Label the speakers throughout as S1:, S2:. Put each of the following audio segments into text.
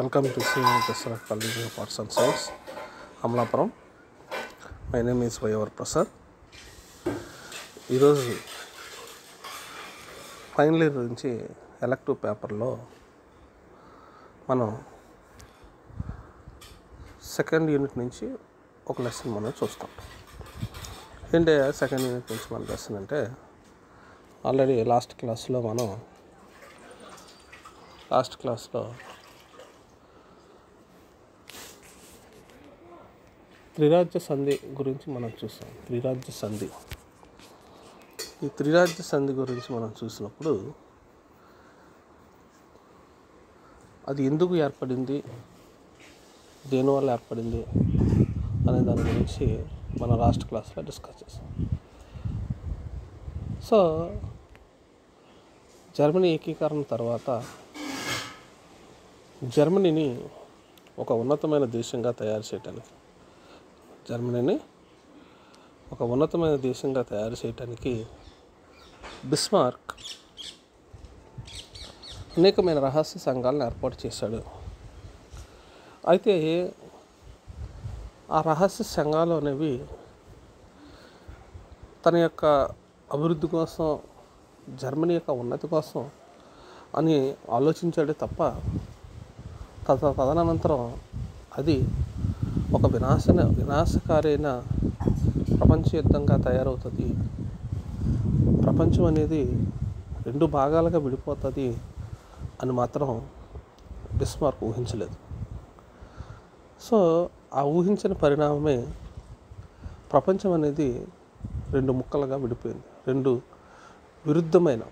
S1: Welcome to Senior Professor of College of Arts and Science, Amlapuram. My name is Vayavar Prasad. ఈరోజు final year నుంచి elective పేపర్లో మనం second unit నుంచి ఒక lesson మనం చూస్తాం. ఏంటంటే సెకండ్ యూనిట్ నుంచి మన లెసన్ అంటే ఆల్రెడీ లాస్ట్ క్లాస్లో త్రిరాజ్య సంధి గురించి మనం చూసాం. ఈ త్రిరాజ్య సంధి గురించి మనం చూసినప్పుడు అది ఎందుకు ఏర్పడింది, దేనివల్ల ఏర్పడింది అనే దాని గురించి మన లాస్ట్ క్లాస్లో డిస్కస్ చేసాం. సో జర్మనీ ఏకీకరణ తర్వాత జర్మనీని ఒక ఉన్నతమైన దేశంగా తయారు చేయడానికి బిస్మార్క్ అనేకమైన రహస్య సంఘాలను ఏర్పాటు చేశాడు. అయితే ఆ రహస్య సంఘాలు అనేవి తన యొక్క అభివృద్ధి కోసం, జర్మనీ యొక్క ఉన్నతి కోసం అని ఆలోచించాడే తప్ప తదనంతరం అది ఒక వినాశకారైన ప్రపంచ యుద్ధంగా తయారవుతుంది, ప్రపంచం అనేది రెండు భాగాలుగా విడిపోతుంది అని మాత్రం బిస్మార్క్ ఊహించలేదు. సో ఆ ఊహించిన పరిణామమే ప్రపంచం అనేది రెండు ముక్కలుగా విడిపోయింది. రెండు విరుద్ధమైన,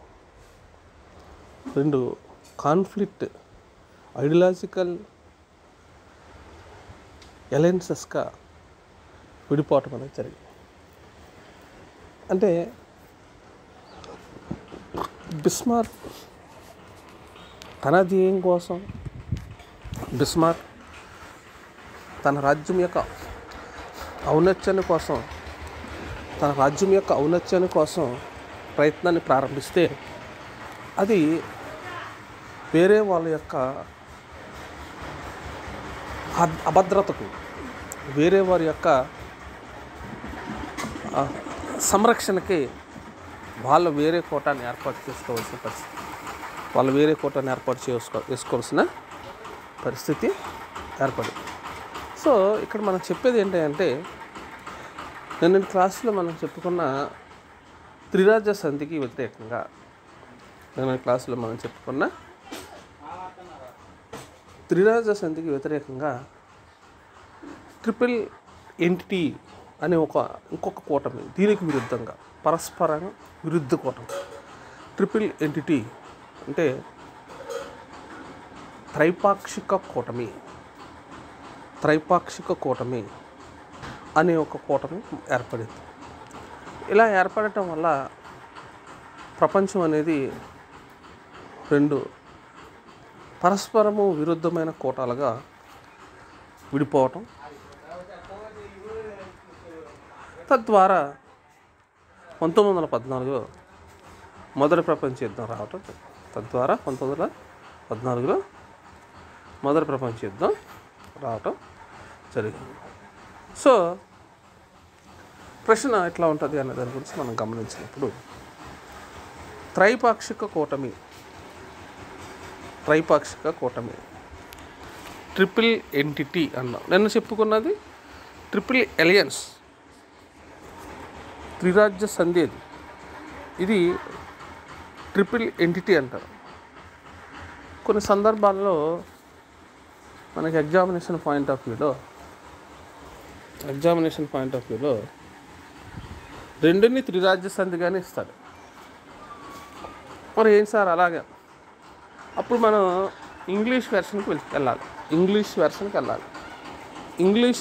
S1: రెండు కాన్ఫ్లిక్ట్ ఐడియాలజికల్ అలయన్సెస్గా విడిపోవటం అనేది జరిగింది. అంటే బిస్మార్క్ తన ధ్యేయం కోసం, బిస్మార్క్ తన రాజ్యం యొక్క ఔన్నత్యాన్ని కోసం ప్రయత్నాన్ని ప్రారంభిస్తే అది వేరే వాళ్ళ యొక్క అభద్రతకు, వేరే వారి యొక్క సంరక్షణకి వాళ్ళు వేరే కోటాన్ని ఏర్పాటు చేసుకోవాల్సిన పరిస్థితి ఏర్పడింది. సో ఇక్కడ మనం చెప్పేది ఏంటంటే, నిన్న క్లాసులో మనం చెప్పుకున్న త్రిరాజ్య సంధికి వ్యతిరేకంగా ట్రిపుల్ ఎంటిటీ అనే ఇంకొక కూటమి, దీనికి విరుద్ధంగా పరస్పరం విరుద్ధ కూటమి. ట్రిపుల్ ఎంటిటీ అంటే త్రైపాక్షిక కూటమి అనే ఒక కూటమి ఏర్పడింది. ఇలా ఏర్పడటం వల్ల ప్రపంచం అనేది రెండు పరస్పరము విరుద్ధమైన కూటాలుగా విడిపోవటం, తద్వారా 1914లో మొదటి ప్రపంచ యుద్ధం రావటం, 1914లో మొదటి ప్రపంచ యుద్ధం రావటం జరిగింది. సో ప్రశ్న ఎట్లా ఉంటుంది అనే దాని గురించి మనం గమనించినప్పుడు, త్రైపాక్షిక కూటమి ట్రిపుల్ ఎంటిటీ అన్నాం. నేను చెప్పుకున్నది ట్రిపుల్ ఎలియన్స్, త్రిరాజ్య సంధి. ఇది ట్రిపుల్ ఎంటిటీ అంటారు. కొన్ని సందర్భాల్లో మనకి ఎగ్జామినేషన్ పాయింట్ ఆఫ్ వ్యూలో రెండుని త్రిరాజ్య సంధిగానే ఇస్తాడు. మరి ఏం సార్ అలాగే? అప్పుడు మనం ఇంగ్లీష్ వెర్షన్కి వెళ్ళాలి. ఇంగ్లీష్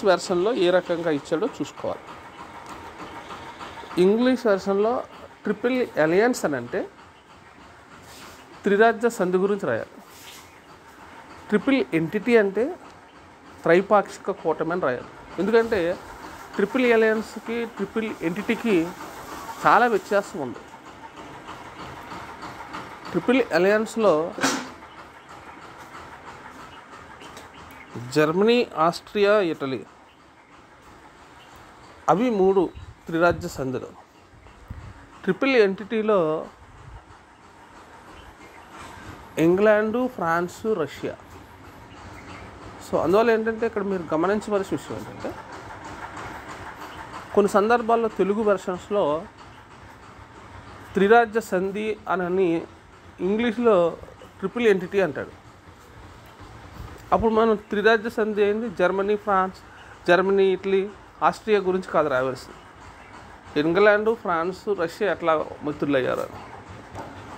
S1: వెర్షన్లో ఏ రకంగా ఇచ్చాడో చూసుకోవాలి. ఇంగ్లీష్ వెర్షన్లో ట్రిపుల్ అలయన్స్ అని అంటే త్రిరాజ్య సంధి గురించి రాయాలి. ట్రిపుల్ ఎంటిటీ అంటే త్రైపాక్షిక కూటమి అని రాయాలి. ఎందుకంటే ట్రిపుల్ అలయన్స్కి, ట్రిపుల్ ఎంటిటీకి చాలా వ్యత్యాసం ఉంది. ట్రిపుల్ అలయన్స్లో జర్మనీ, ఆస్ట్రియా, ఇటలీ అవి 3 త్రిరాజ్య సంధులు. ట్రిపుల్ ఎంటిటీలో ఇంగ్లాండు, ఫ్రాన్సు, రష్యా. సో అందువల్ల ఏంటంటే ఇక్కడ మీరు గమనించవలసిన విషయం ఏంటంటే కొన్ని సందర్భాల్లో తెలుగు వెర్షన్స్లో త్రిరాజ్య సంధి అని ఇంగ్లీష్లో ట్రిపుల్ ఎంటిటీ అంటాడు. అప్పుడు మనం త్రిరాజ్య సంధి అయింది Germany, France, Germany, Italy, Austria గురించి కాదు రావాల్సింది. ఇంగ్లాండు, ఫ్రాన్సు, రష్యా ఎట్లా మిత్రులు అయ్యారు.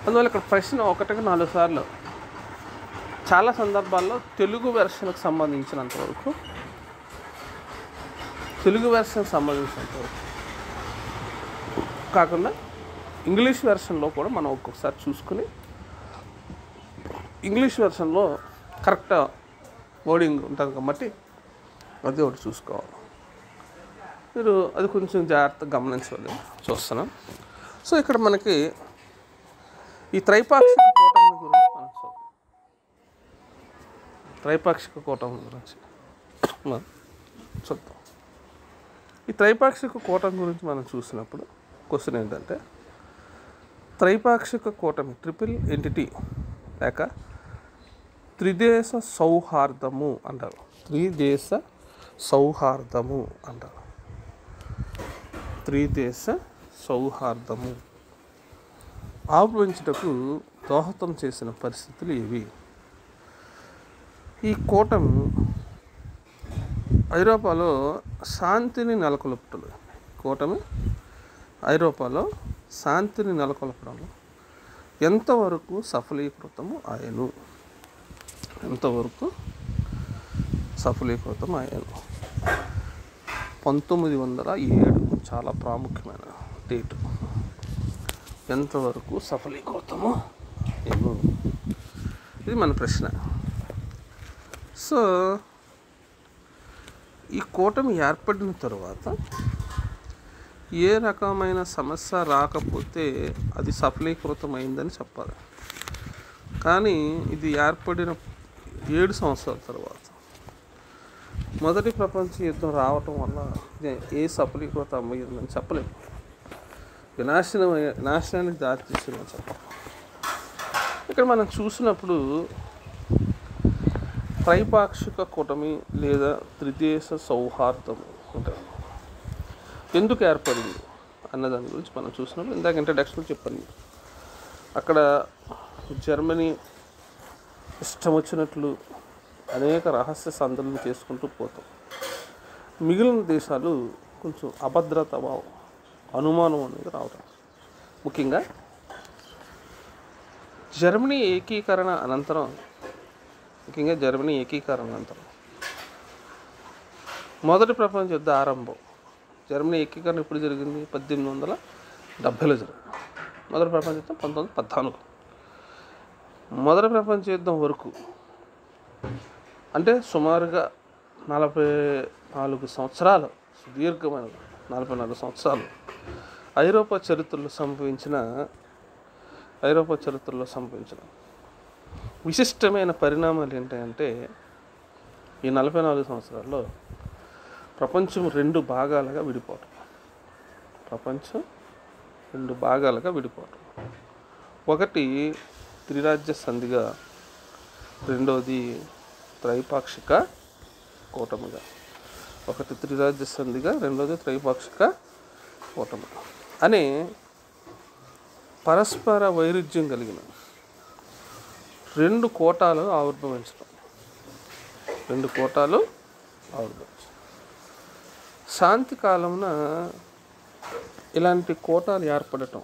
S1: అందువల్ల ఇక్కడ ప్రశ్న 1కి 4 సార్లు చాలా సందర్భాల్లో తెలుగు వెర్షన్కి సంబంధించినంతవరకు కాకుండా ఇంగ్లీష్ వెర్షన్లో కూడా మనం ఒక్కొక్కసారి చూసుకుని ఇంగ్లీష్ వెర్షన్లో కరెక్ట్ వర్డింగ్ ఉంటుంది కాబట్టి అది ఒకటి చూసుకోవాలి. మీరు అది కొంచెం జాగ్రత్తగా గమనించాలి. చూస్తున్నాం. సో ఇక్కడ మనకి ఈ త్రైపాక్షిక కూటమి గురించి మనం చూద్దాం. ఈ త్రైపాక్షిక కూటమి గురించి మనం చూసినప్పుడు క్వశ్చన్ ఏంటంటే త్రైపాక్షిక కూటమి ట్రిపుల్ ఎంటిటీ లేక త్రిదేశ సౌహార్దము అంటారు. త్రిదేశ సౌహార్దము ఆవిర్భవించుటకు దోహదం చేసిన పరిస్థితులు ఇవి. ఈ కూటమి ఐరోపాలో శాంతిని నెలకొల్పడంలో ఎంతవరకు సఫలీకృతము ఆయను 1907 చాలా ప్రాముఖ్యమైన డేటు. ఎంతవరకు సఫలీకృతము ఏమో ఇది మన ప్రశ్న. సో ఈ కూటమి ఏర్పడిన తరువాత ఏ రకమైన సమస్య రాకపోతే అది సఫలీకృతమైందని చెప్పాలి. కానీ ఇది ఏర్పడిన 7 సంవత్సరాల తర్వాత మొదటి ప్రపంచ యుద్ధం రావటం వల్ల ఏ సఫలీకృతం అయ్యిందని చెప్పలేము. వినాశనానికి దారితీస్తుందని చెప్పాలి. ఇక్కడ మనం చూసినప్పుడు త్రైపాక్షిక కూటమి లేదా త్రిదేశ సౌహార్దము ఉంటుంది. ఎందుకు ఏర్పడింది అన్నదాని గురించి మనం చూసినప్పుడు ఇందాక ఇంట్రడక్షన్లో చెప్పాను. అక్కడ జర్మనీ ఇష్టం వచ్చినట్లు అనేక రహస్య సంధులను చేసుకుంటూ పోతాం. మిగిలిన దేశాలు కొంచెం అభద్రత భావం, అనుమానం అనేది రావటం. ముఖ్యంగా జర్మనీ ఏకీకరణ అనంతరం మొదటి ప్రపంచ యుద్ధ ఆరంభం. జర్మనీ ఏకీకరణ ఎప్పుడు జరిగింది? 1870లో జరిగింది. మొదటి ప్రపంచ యుద్ధం 1914. మొదటి ప్రపంచ యుద్ధం వరకు అంటే సుమారుగా 44 సంవత్సరాలు, సుదీర్ఘమైన 44 సంవత్సరాలు ఐరోపా చరిత్రలో సంభవించిన విశిష్టమైన పరిణామాలు ఏంటంటే ఈ 44 సంవత్సరాల్లో ప్రపంచం 2 భాగాలుగా విడిపోవటం. ఒకటి త్రిరాజ్య సంధిగా, రెండవది త్రైపాక్షిక కూటమిగా. అనే పరస్పర వైరుధ్యం కలిగిన 2 కోటాలు ఆవిర్భవించడం. శాంతి కాలమున ఇలాంటి కోటాలు ఏర్పడటం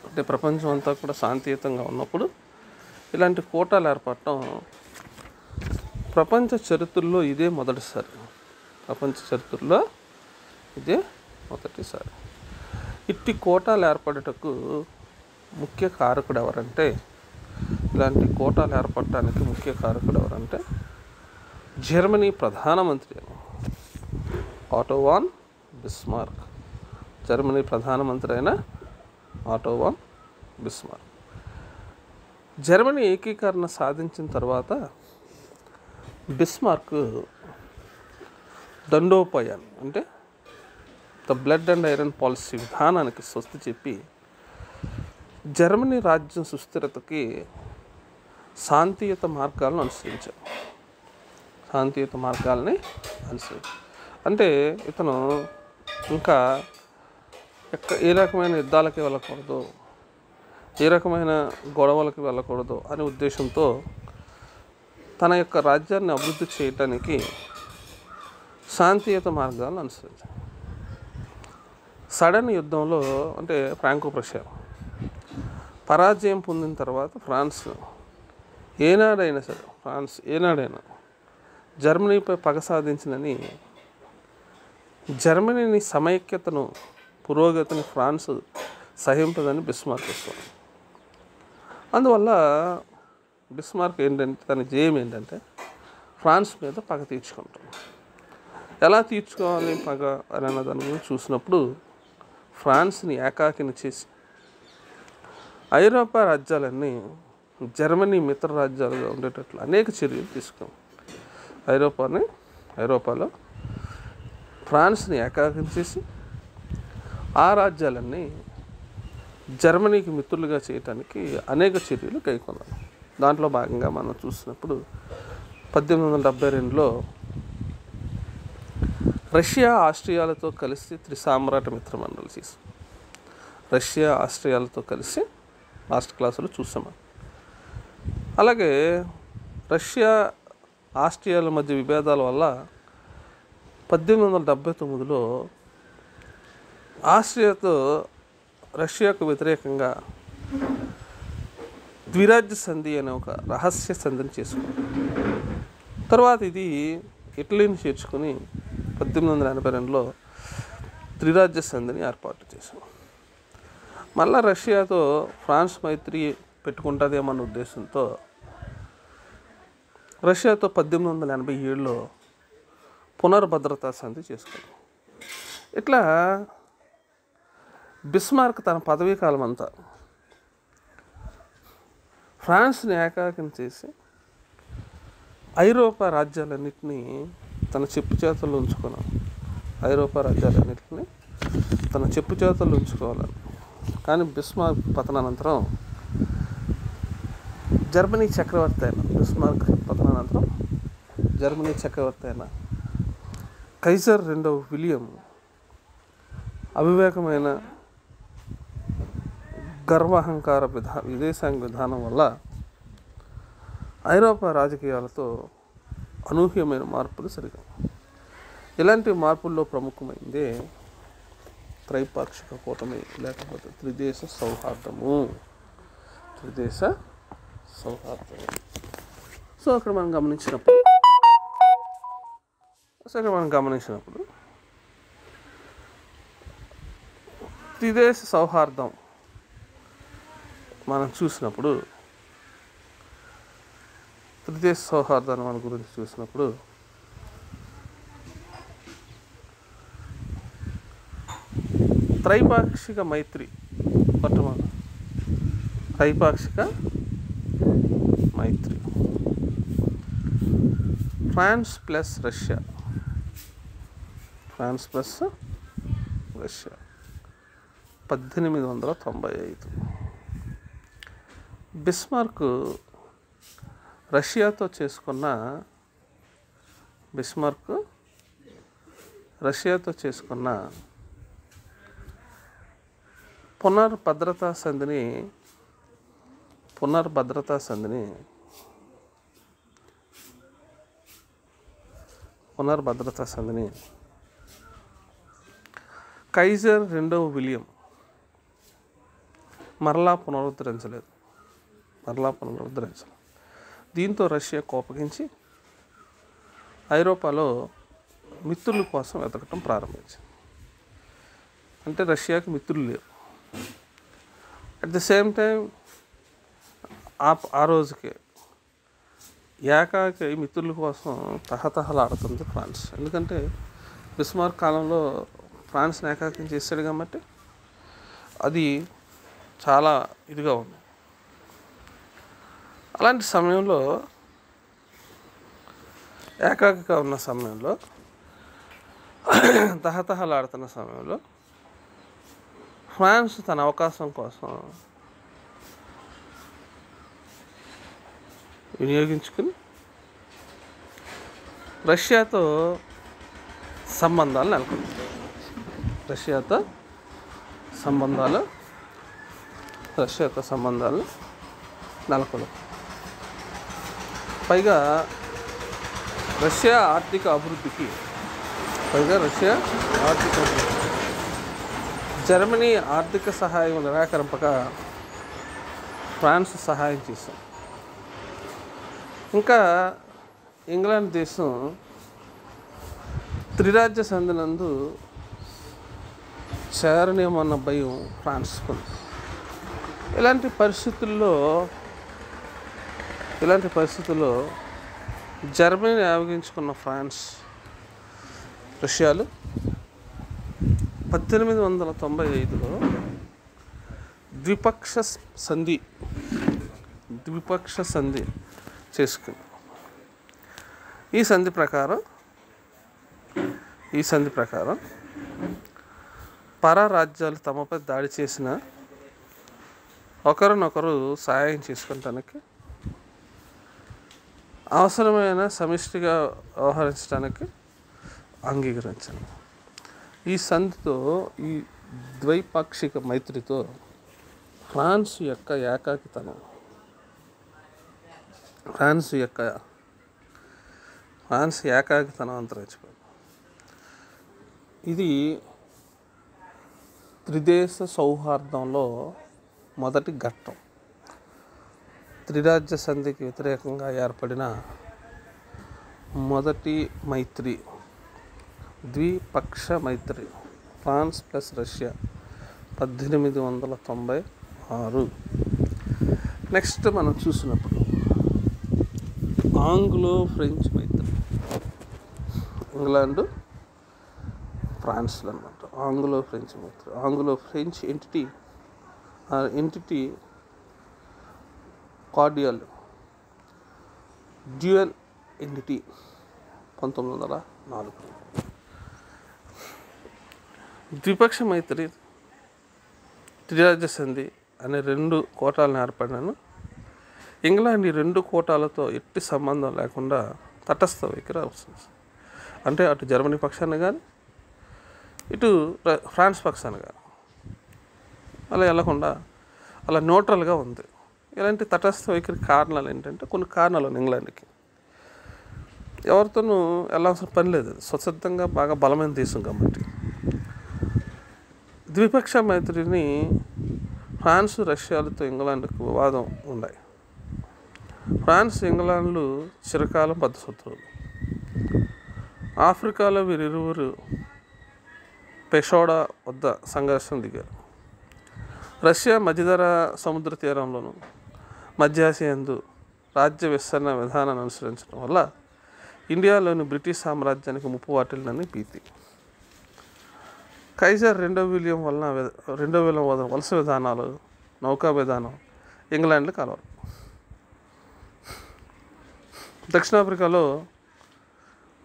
S1: అంటే ప్రపంచం అంతా కూడా శాంతియుతంగా ఉన్నప్పుడు ఇలాంటి కోటాలు ఏర్పడటం ప్రపంచ చరిత్రలో ఇదే మొదటిసారి. ఇట్టి కోటాలు ఏర్పడటకు ముఖ్య కారకుడు ఎవరంటే జర్మనీ ప్రధానమంత్రి ఆటో వాన్ బిస్మార్క్. జర్మనీ ఏకీకరణ సాధించిన తర్వాత బిస్మార్క్ దండోపాయాన్ అంటే the blood and iron policy విధానానికి స్వస్తి చెప్పి జర్మనీ రాజ్యం సుస్థిరతకి శాంతియుత మార్గాలను అనుసరించారు. శాంతియుత మార్గాలని అంటే ఇతను ఇంకా ఏ రకమైన యుద్ధాలకి వెళ్ళకూడదు, ఏ రకమైన గొడవలకి వెళ్ళకూడదు అనే ఉద్దేశంతో తన యొక్క రాజ్యాన్ని అభివృద్ధి చేయటానికి శాంతియుత మార్గాలను అనుసరించారు. సడన్ యుద్ధంలో అంటే ఫ్రాంకో ప్రషియా పరాజయం పొందిన తర్వాత ఫ్రాన్స్ ఏనాడైనా జర్మనీపై పగ సాధించినని జర్మనీని సమైక్యతను పురోగతిని ఫ్రాన్స్ సహింపదని బిస్మార్క్ వస్తుంది. అందువల్ల బిస్మార్క్ ఏంటంటే తన జయం ఏంటంటే ఫ్రాన్స్ మీద పగ తీర్చుకుంటాం. ఎలా తీర్చుకోవాలి పగ అని అన్నదాన్ని గురించి చూసినప్పుడు ఫ్రాన్స్ని ఏకాకిని చేసి ఐరోపా రాజ్యాలన్నీ జర్మనీ మిత్ర రాజ్యాలుగా ఉండేటట్లు అనేక చర్యలు తీసుకున్నాం. ఐరోపాలో ఫ్రాన్స్ని ఏకాకిని చేసి ఆ రాజ్యాలన్నీ జర్మనీకి మిత్రులుగా చేయడానికి అనేక చర్యలు కైకొన్నారు. దాంట్లో భాగంగా మనం చూసినప్పుడు 1872లో రష్యా ఆస్ట్రియాలతో కలిసి త్రిసామ్రాట మిత్రమండలి చేసి రష్యా ఆస్ట్రియాలతో కలిసి లాస్ట్ క్లాసులో చూసాము. అలాగే రష్యా ఆస్ట్రియాల మధ్య విభేదాల వల్ల 1879లో రష్యాకు వ్యతిరేకంగా ద్విరాజ్య సంధి అనే ఒక రహస్య సంధిని చేసుకుంది. తర్వాత ఇది ఇటలీని చేర్చుకుని 1882లో త్రిరాజ్య సంధిని ఏర్పాటు చేశాం. మళ్ళా రష్యాతో ఫ్రాన్స్ మైత్రి పెట్టుకుంటుందేమన్న ఉద్దేశంతో రష్యాతో 1887లో పునర్భద్రతా సంధి చేసుకున్నాం. ఇట్లా బిస్మార్క్ తన పదవీ కాలం అంతా ఫ్రాన్స్ని ఏకాకిని చేసి ఐరోపా రాజ్యాలన్నింటినీ తన చెప్పు చేతుల్లో ఉంచుకోవాలని. కానీ బిస్మార్క్ పతనానంతరం జర్మనీ చక్రవర్తి అయిన కైజర్ రెండవ విలియం అవివేకమైన గర్వహంకార విదేశాంగ విధానం వల్ల ఐరోపా రాజకీయాలతో అనూహ్యమైన మార్పులు జరిగాయి. ఇలాంటి మార్పుల్లో ప్రముఖమైందే త్రైపాక్షిక కూటమి లేకపోతే త్రిదేశ సౌహార్దము. సో అక్కడ మనం గమనించినప్పుడు త్రిదేశ సౌహార్దం మనం చూసినప్పుడు త్రిదేశ సౌహార్దాన్ని మన గురించి చూసినప్పుడు త్రైపాక్షిక మైత్రి ఫ్రాన్స్ ప్లస్ రష్యా 1895. బిస్మార్క్ రష్యాతో చేసుకున్న పునర్భద్రతా సంధిని కైజర్ రెండవ విలియం మరలా పునరుద్ధరించలేదు. దీంతో రష్యా కోపగించి ఐరోపాలో మిత్రుల కోసం వెతకటం ప్రారంభించింది. అంటే రష్యాకి మిత్రులు లేరు. అట్ ద సేమ్ టైం ఆ రోజుకే ఏకాకి మిత్రుల కోసం తహతహలాడుతుంది ఫ్రాన్స్. ఎందుకంటే బిస్మార్క్ కాలంలో ఫ్రాన్స్ని ఏకాకిం చేశాడు కాబట్టి అది చాలా ఇదిగా ఉంది. అలాంటి సమయంలో ఏకాకిగా ఉన్న సమయంలో, తహతహలాడుతున్న సమయంలో ఫ్రాన్స్ తన అవకాశం కోసం వినియోగించుకుని రష్యాతో సంబంధాలు నెలకొల్పారు. రష్యాతో సంబంధాలు నెలకొల్పారు. పైగా రష్యా ఆర్థిక అభివృద్ధికి జర్మనీ ఆర్థిక సహాయం నిరాకరింపక ఫ్రాన్స్ సహాయం చేశాం. ఇంకా ఇంగ్లాండ్ దేశం త్రిరాజ్య సంధి నందు చేరనేమన్న భయం ఫ్రాన్స్కుంది. ఇలాంటి పరిస్థితుల్లో జర్మనీని ఆవగించుకున్న ఫ్రాన్స్, రష్యాలు 1895లో ద్విపక్ష సంధి చేసుకుంది. ఈ సంధి ప్రకారం పరారాజ్యాలు తమపై దాడి చేసిన ఒకరినొకరు సహాయం చేసుకోవటానికి, అవసరమైన సమిష్టిగా వ్యవహరించడానికి అంగీకరించాను. ఈ సంధితో, ఈ ద్వైపాక్షిక మైత్రితో ఫ్రాన్స్ యొక్క ఏకాకితనం అంతరించిపోయింది. ఇది త్రిదేశ సౌహార్దంలో మొదటి ఘట్టం. త్రిరాజ్య సంధికి వ్యతిరేకంగా ఏర్పడిన మొదటి మైత్రి, ద్విపక్ష మైత్రి, ఫ్రాన్స్ ప్లస్ రష్యా 1896. నెక్స్ట్ మనం చూసినప్పుడు ఆంగ్లో ఫ్రెంచ్ మైత్రి, ఇంగ్లాండ్ ఫ్రాన్స్లో అన్నమాట. ఆంగ్లో ఫ్రెంచ్ మైత్రి, Anglo French entente cordiale dual entente 1904. ద్విపక్ష మైత్రి, త్రిరాజ్య సంధి అనే 2 కోటాలను ఏర్పడినాను. ఇంగ్లాండ్ ఈ 2 కోటాలతో ఎట్టి సంబంధం లేకుండా తటస్థ వైఖరి అవసరం. అంటే అటు జర్మనీ పక్షాన కానీ, ఇటు ఫ్రాన్స్ పక్షాన కానీ అలా వెళ్లకుండా అలా న్యూట్రల్గా ఉంది. ఇలాంటి తటస్థ వైఖరి కారణాలు ఏంటంటే, కొన్ని కారణాలు ఉన్నాయి. ఇంగ్లాండ్కి ఎవరితోనూ వెళ్ళాల్సిన పని లేదు, స్వచ్ఛందంగా బాగా బలమైన దేశం కాబట్టి. ద్విపక్ష మైత్రిని ఫ్రాన్స్, రష్యాలతో ఇంగ్లాండ్కు వివాదం ఉన్నాయి. ఫ్రాన్స్, ఇంగ్లాండ్లు చిరకాలం బద్ధ శత్రువులు. ఆఫ్రికాలో వీరిరువురు పెషోడా వద్ద సంఘర్షణ దిగారు. రష్యా మధ్యధరా సముద్ర తీరంలోను, మధ్యాసియందు రాజ్య విస్తరణ విధానాన్ని అనుసరించడం వల్ల ఇండియాలోని బ్రిటిష్ సామ్రాజ్యానికి ముప్పు వాటిల్లని భీతి. కైజర్ రెండో విలియం వలస విధానాలు, నౌకా విధానం ఇంగ్లాండ్లో కలవరు. దక్షిణాఫ్రికాలో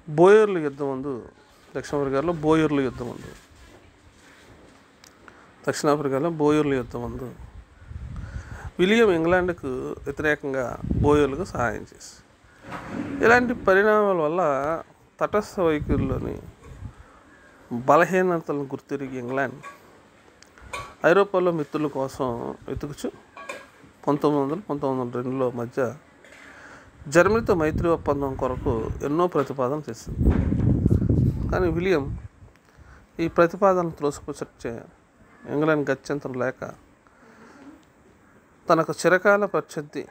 S1: బోయర్ల యుద్ధం ఉంది. విలియం ఇంగ్లాండ్కు వ్యతిరేకంగా బోయర్లకు సహాయం చేసి, ఇలాంటి పరిణామాల వల్ల తటస్థ వైఖరిలోని బలహీనతలను గుర్తిరిగి ఇంగ్లాండ్ ఐరోపాలో మిత్రుల కోసం వెతుకుచు 1900-1902 మధ్య జర్మనీతో మైత్రి ఒప్పందం కొరకు ఎన్నో ప్రతిపాదనలు చేసింది. కానీ విలియం ఈ ప్రతిపాదనలు త్రోసిపుచ్చే ఇంగ్లాండ్ గత్యంతరం లేక తనకు చిరకాల ప్రత్యర్థి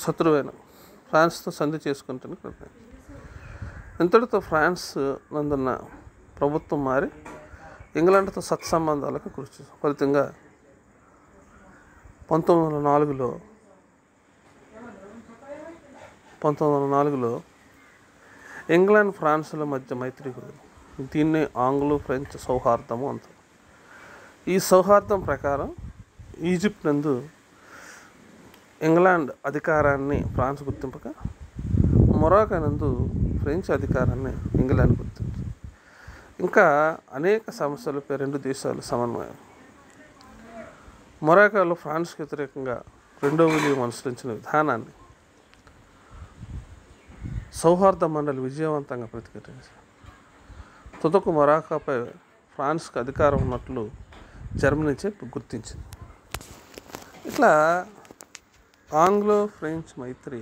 S1: శత్రువైన ఫ్రాన్స్తో సంధి చేసుకుంటున్న నిర్ణయం. ఇంతటితో ఫ్రాన్స్ నందున్న ప్రభుత్వం మారి ఇంగ్లాండ్తో సత్సంబంధాలకు కృషి. ఫలితంగా 1904లో ఇంగ్లాండ్ ఫ్రాన్స్ల మధ్య మైత్రి కుదిరింది. దీన్ని ఆంగ్లో ఫ్రెంచ్ సౌహార్దము అంటారు. ఈ సౌహార్దం ప్రకారం ఈజిప్ట్ నందు ఇంగ్లాండ్ అధికారాన్ని ఫ్రాన్స్ గుర్తింపగా మొరాకో నందు ఫ్రెంచ్ అధికారాన్ని ఇంగ్లాండ్ గుర్తించింది. ఇంకా అనేక సమస్యలపై రెండు దేశాలు సమన్వయం. మొరాకోలో ఫ్రాన్స్కి వ్యతిరేకంగా రెండో విలియం అనుసరించిన విధానాన్ని సౌహార్ద మండలి విజయవంతంగా ప్రతిఘటించారు. తుదకు మొరాకోపై ఫ్రాన్స్కి అధికారం ఉన్నట్లు జర్మనీ గుర్తించింది. ఇట్లా ఆంగ్లో ఫ్రెంచ్ మైత్రి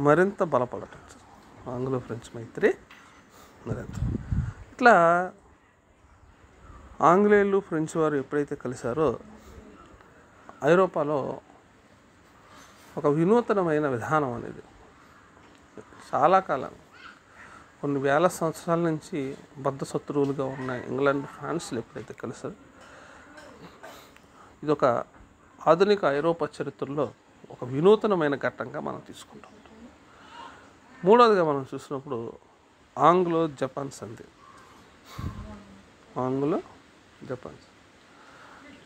S1: మరింత బలపడటం. ఆంగ్లో ఫ్రెంచ్ మైత్రి మరింత ఇట్లా ఆంగ్లేయులు ఫ్రెంచ్ వారు ఎప్పుడైతే కలిశారో ఐరోపాలో ఒక వినూతనమైన విధానం అనేది చాలా కాలం కొన్ని వేల సంవత్సరాల నుంచి బద్ధ శత్రువులుగా ఉన్న ఇంగ్లాండ్ ఫ్రాన్స్లు ఎప్పుడైతే కలిసారో ఇది ఒక ఆధునిక ఐరోపా చరిత్రలో ఒక వినూతనమైన ఘట్టంగా మనం తీసుకుంటాం. మూడవదిగా మనం చూసినప్పుడు ఆంగ్లో జపాన్ సంధి. ఆంగ్లో జపాన్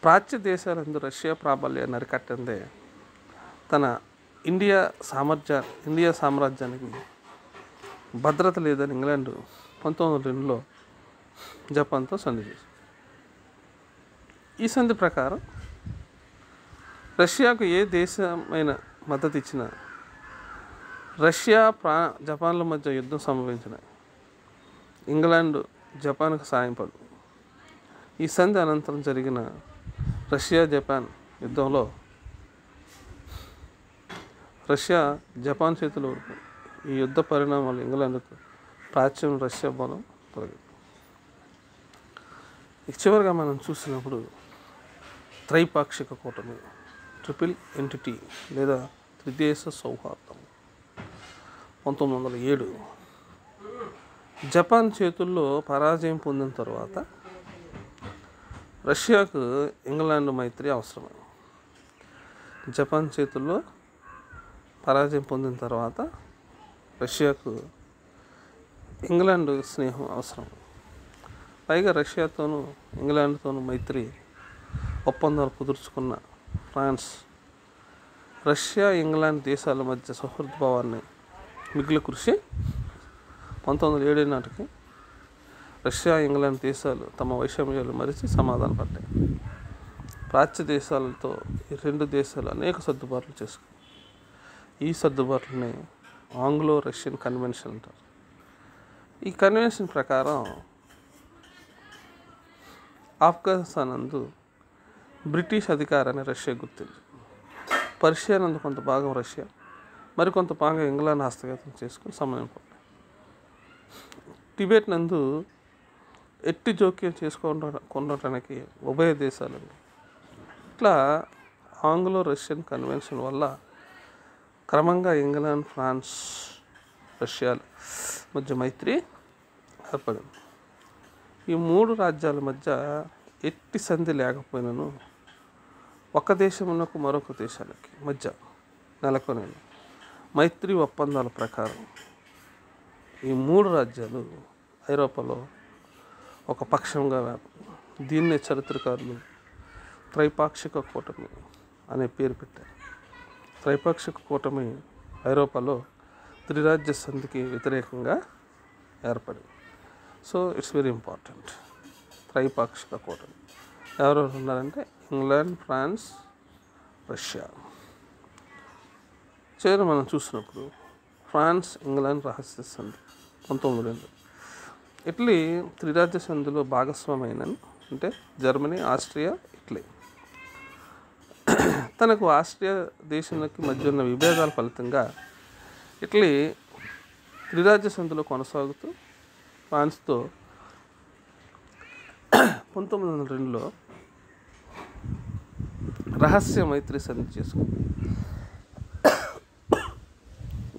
S1: ప్రాచ్య దేశాలందు రష్యా ప్రాబల్యాన్ని అరికట్టిందే తన ఇండియా సామ్రాజ్యానికి భద్రత లేదని ఇంగ్లాండ్ 1902లో జపాన్తో సంధి చేసింది. ఈ సంధి ప్రకారం రష్యాకు ఏ దేశమైన మద్దతు ఇచ్చినా రష్యా జపాన్ల మధ్య యుద్ధం సంభవించిన ఇంగ్లాండ్ జపాన్కు సాయం పడు. ఈ సంధి అనంతరం జరిగిన రష్యా జపాన్ యుద్ధంలో రష్యా జపాన్ చేతిలో ఓడిపోయింది. ఈ యుద్ధ పరిణామాలు ఇంగ్లాండ్కు ప్రాచ్యం రష్యా బలం తొలగింది. చివరిగా మనం చూసినప్పుడు త్రైపాక్షిక కూటమి, ట్రిపుల్ ఎంటిటీ లేదా త్రిదేశ సౌహార్దం 1907 జపాన్ చేతుల్లో పరాజయం పొందిన తర్వాత రష్యాకు ఇంగ్లాండ్ మైత్రి అవసరమే. జపాన్ చేతుల్లో పరాజయం పొందిన తర్వాత రష్యాకు ఇంగ్లాండ్ స్నేహం అవసరం. పైగా రష్యాతోనూ ఇంగ్లాండ్తోనూ మైత్రి ఒప్పందాలు కుదుర్చుకున్న ఫ్రాన్స్ రష్యా ఇంగ్లాండ్ దేశాల మధ్య సౌహృద్భావాన్ని మిగిలిన కృషి 1907 నాటికి రష్యా ఇంగ్లాండ్ దేశాలు తమ వైషమ్యాలు మరిచి సమాధానం పడ్డాయి. ప్రాచ్య దేశాలతో ఈ రెండు దేశాలు అనేక సర్దుబాట్లు చేసుకున్నాయి. ఈ సర్దుబాట్లని ఆంగ్లో రష్యన్ కన్వెన్షన్ అంటారు. ఈ కన్వెన్షన్ ప్రకారం ఆఫ్ఘనిస్తాన్ నందు బ్రిటిష్ అధికారాన్ని రష్యా గుర్తించింది. పర్షియా నందు కొంత భాగం రష్యా, మరికొంత భాగం ఇంగ్లాండ్ హస్తగతం చేసుకుని సమయం పడ్డాయి. టిబెట్ నందు ఎట్టి జోక్యం చేసుకోవడానికి ఉభయ దేశాలు. ఇట్లా ఆంగ్లో రష్యన్ కన్వెన్షన్ వల్ల క్రమంగా ఇంగ్లాండ్, ఫ్రాన్స్, రష్యాల మధ్య మైత్రి ఏర్పడింది. ఈ మూడు రాజ్యాల మధ్య ఎట్టి సంధి లేకపోయినను ఒక దేశమునకు మరొక దేశాలకి మధ్య నెలకొని మైత్రి ఒప్పందాల ప్రకారం ఈ మూడు రాజ్యాలు ఐరోపాలో ఒక పక్షంగా దీన్నే చరిత్రకారులు త్రైపాక్షిక కూటమి అనే పేరు పెట్టారు. త్రైపాక్షిక కూటమి ఐరోపాలో త్రిరాజ్య సంధికి వ్యతిరేకంగా ఏర్పడింది. So it's very important. త్రైపాక్షిక కూటమి ఎవరెవరు ఉన్నారంటే ఇంగ్లాండ్, ఫ్రాన్స్, రష్యా. చివరి మనం చూసినప్పుడు ఫ్రాన్స్ ఇంగ్లాండ్ రహస్య సంధి 1902. ఇటలీ త్రిరాజ్య సంధిలో భాగస్వామైనని అంటే జర్మనీ, ఆస్ట్రియా, ఇటలీ. తనకు ఆస్ట్రియా దేశానికి మధ్య ఉన్న విభేదాల ఫలితంగా ఇటలీ త్రిరాజ్య సంధిలో కొనసాగుతూ ఫ్రాన్స్తో 1902లో రహస్య మైత్రి సంధి చేసుకుంది.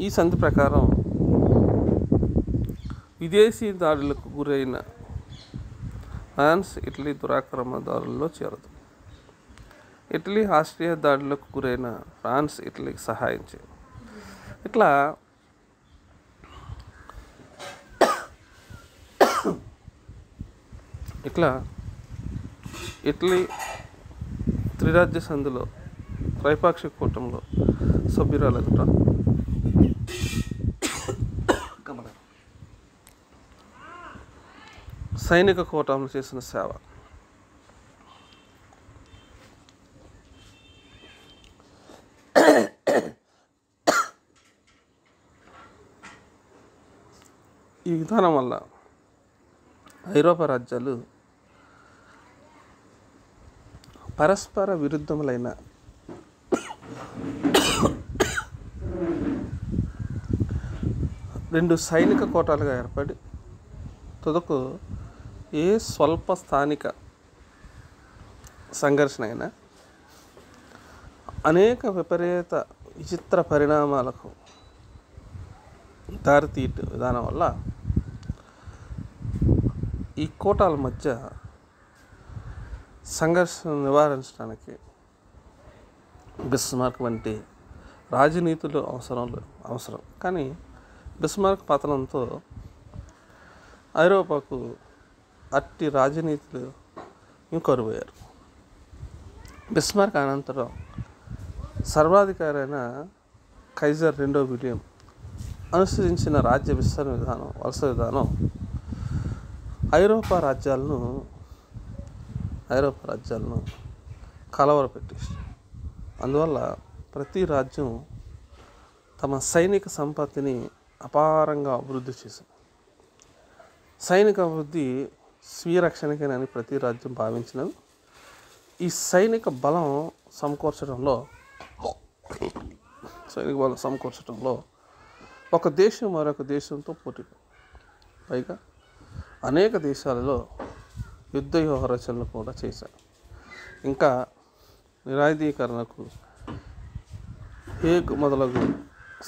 S1: ఈ సంధి ప్రకారం విదేశీ దాడులకు గురైన ఫ్రాన్స్ ఇటలీ దురాక్రమణదారుల్లో చేరదు. ఇటలీ ఆస్ట్రియా దాడులకు గురైన ఫ్రాన్స్ ఇటలీకి సహాయం చేయదు. ఇట్లా ఇటలీ త్రిరాజ్య సంధిలో త్రైపాక్షిక కూటమిలో సభ్యురాలు ఎదుట సైనిక కోటాంలో చేసిన సేవ. ఈ విధానం వల్ల ఐరోపా రాజ్యాలు పరస్పర విరుద్ధములైన రెండు సైనిక కోటాలుగా ఏర్పడి తుదకు ఏ స్వల్ప స్థానిక సంఘర్షణ అయినా అనేక విపరీత విచిత్ర పరిణామాలకు దారితీయట విధానం వల్ల ఈ కోటాల మధ్య సంఘర్షణ నివారించడానికి బిస్మార్క్ వంటి రాజనీతులు అవసరం. కానీ బిస్మార్క్ పతనంతో ఐరోపాకు అట్టి రాజనీతులు కరువయ్యారు. బిస్మార్క్ అనంతరం సర్వాధికారి అయిన కైజర్ రెండో విలియం అనుసరించిన రాజ్య విస్తరణ విధానం, వలస విధానం ఐరోపా రాజ్యాలను కలవరపెట్టేసి, అందువల్ల ప్రతి రాజ్యం తమ సైనిక సంపత్తిని అపారంగా అభివృద్ధి చేసింది. సైనిక అభివృద్ధి స్వీయ రక్షణకేనని ప్రతి రాజ్యం భావించినది. ఈ సైనిక బలం సమకూర్చడంలో ఒక దేశం మరొక దేశంతో పోటీ, పైగా అనేక దేశాలలో యుద్ధ వ్యూహ రచనలు కూడా చేశారు. ఇంకా నిరాయుధీకరణకు హేగ్ మొదలగు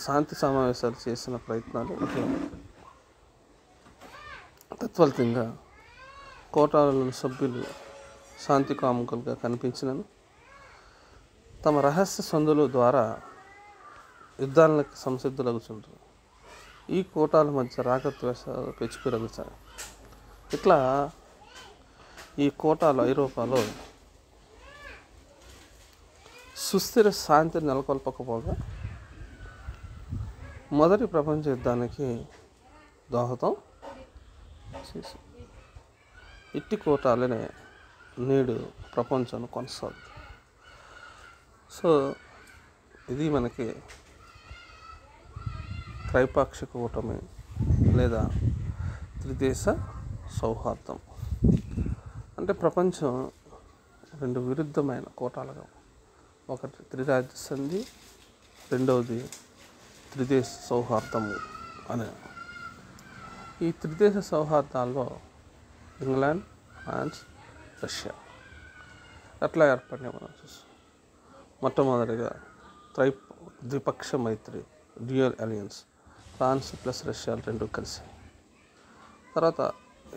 S1: శాంతి సమావేశాలు చేసిన ప్రయత్నాలు తత్ఫలితంగా కోటాలలోని సభ్యులు శాంతి కాముకులుగా కనిపించినను తమ రహస్య సందుల ద్వారా యుద్ధాలకు సంసిద్ధులగుతుంటారు. ఈ కోటాల మధ్య రాగద్వేషాలు పెంచుపెరుగుతాయి. ఇట్లా ఈ కోటాలు ఐరోపాలో సుస్థిర శాంతిని నెలకొల్పకపోగా మొదటి ప్రపంచ యుద్ధానికి దోహదం చేసింది. ఇట్టి కోటాలనే నేడు ప్రపంచం కొనసాగుతుంది. సో ఇది మనకి త్రైపాక్షిక కూటమి లేదా త్రిదేశ సౌహార్దం. అంటే ప్రపంచం రెండు విరుద్ధమైన కోటాలుగా, ఒకటి త్రిరాజ్య సంధి, రెండవది త్రిదేశ సౌహార్దము అనే. ఈ త్రిదేశ సౌహార్దాల్లో ఇంగ్లాండ్, ఫ్రాన్స్, రష్యా అట్లా ఏర్పడినాయి మనం చూస్తాం. మొట్టమొదటిగా ద్విపక్ష మైత్రి, డ్యూయల్ అలయన్స్, ఫ్రాన్స్ ప్లస్ రష్యాలు రెండు కలిసి, తర్వాత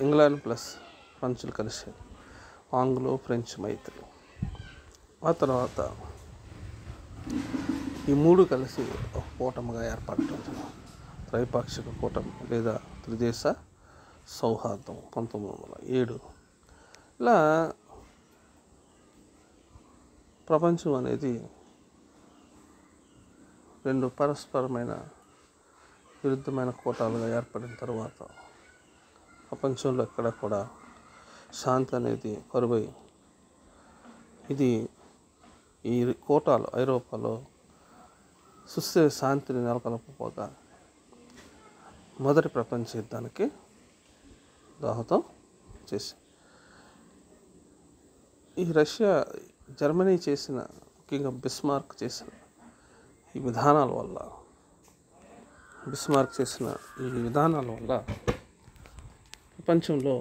S1: ఇంగ్లాండ్ ప్లస్ ఫ్రెంచ్లు కలిసి ఆంగ్లో ఫ్రెంచ్ మైత్రి, ఆ తర్వాత ఈ మూడు కలిసి ఒక కూటమిగా ఏర్పడటం త్రైపాక్షిక కూటమి లేదా త్రిదేశ సౌహార్దం 1907. ఇలా ప్రపంచం అనేది రెండు పరస్పరమైన విరుద్ధమైన కోటాలుగా ఏర్పడిన తర్వాత ప్రపంచంలో ఎక్కడ కూడా శాంతి అనేది కరువై, ఇది ఈ కోటాలు ఐరోపాలో సుస్థిర శాంతిని నెలకొల్పకపోగా మొదటి ప్రపంచ యుద్ధానికి దోహదం చేసి, ఈ రష్యా జర్మనీ చేసిన, ముఖ్యంగా బిస్మార్క్ చేసిన ఈ విధానాల వల్ల ప్రపంచంలో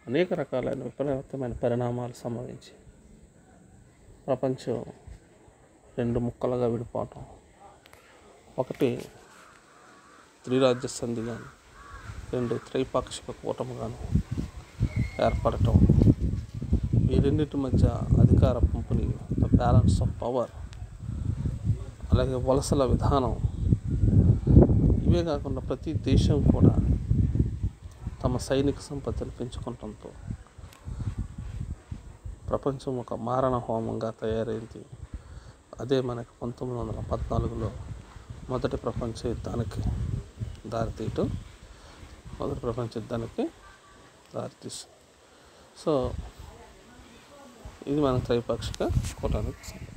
S1: అనేక రకాలైన విపరీతమైన పరిణామాలు సంభవించి ప్రపంచం రెండు ముక్కలుగా విడిపోవటం, ఒకటి త్రిరాజ్య సంధి కానీ, రెండు త్రైపాక్షిక కూటమిగాను ఏర్పడటం, ఈ రెండింటి మధ్య అధికార పంపిణీ, ద బ్యాలెన్స్ ఆఫ్ పవర్, అలాగే వలసల విధానం, ఇవే కాకుండా ప్రతి దేశం కూడా తమ సైనిక సంపత్తిని పెంచుకోవడంతో ప్రపంచం ఒక మారణ హోమంగా తయారైంది. అదే మనకి 1914లో మొదటి ప్రపంచ యుద్ధానికి దారితీయటం మొదటి ప్రపంచ యుద్ధానికి దారితీస్తుంది. సో ఇది మన త్రైపాక్షిక కూటమికి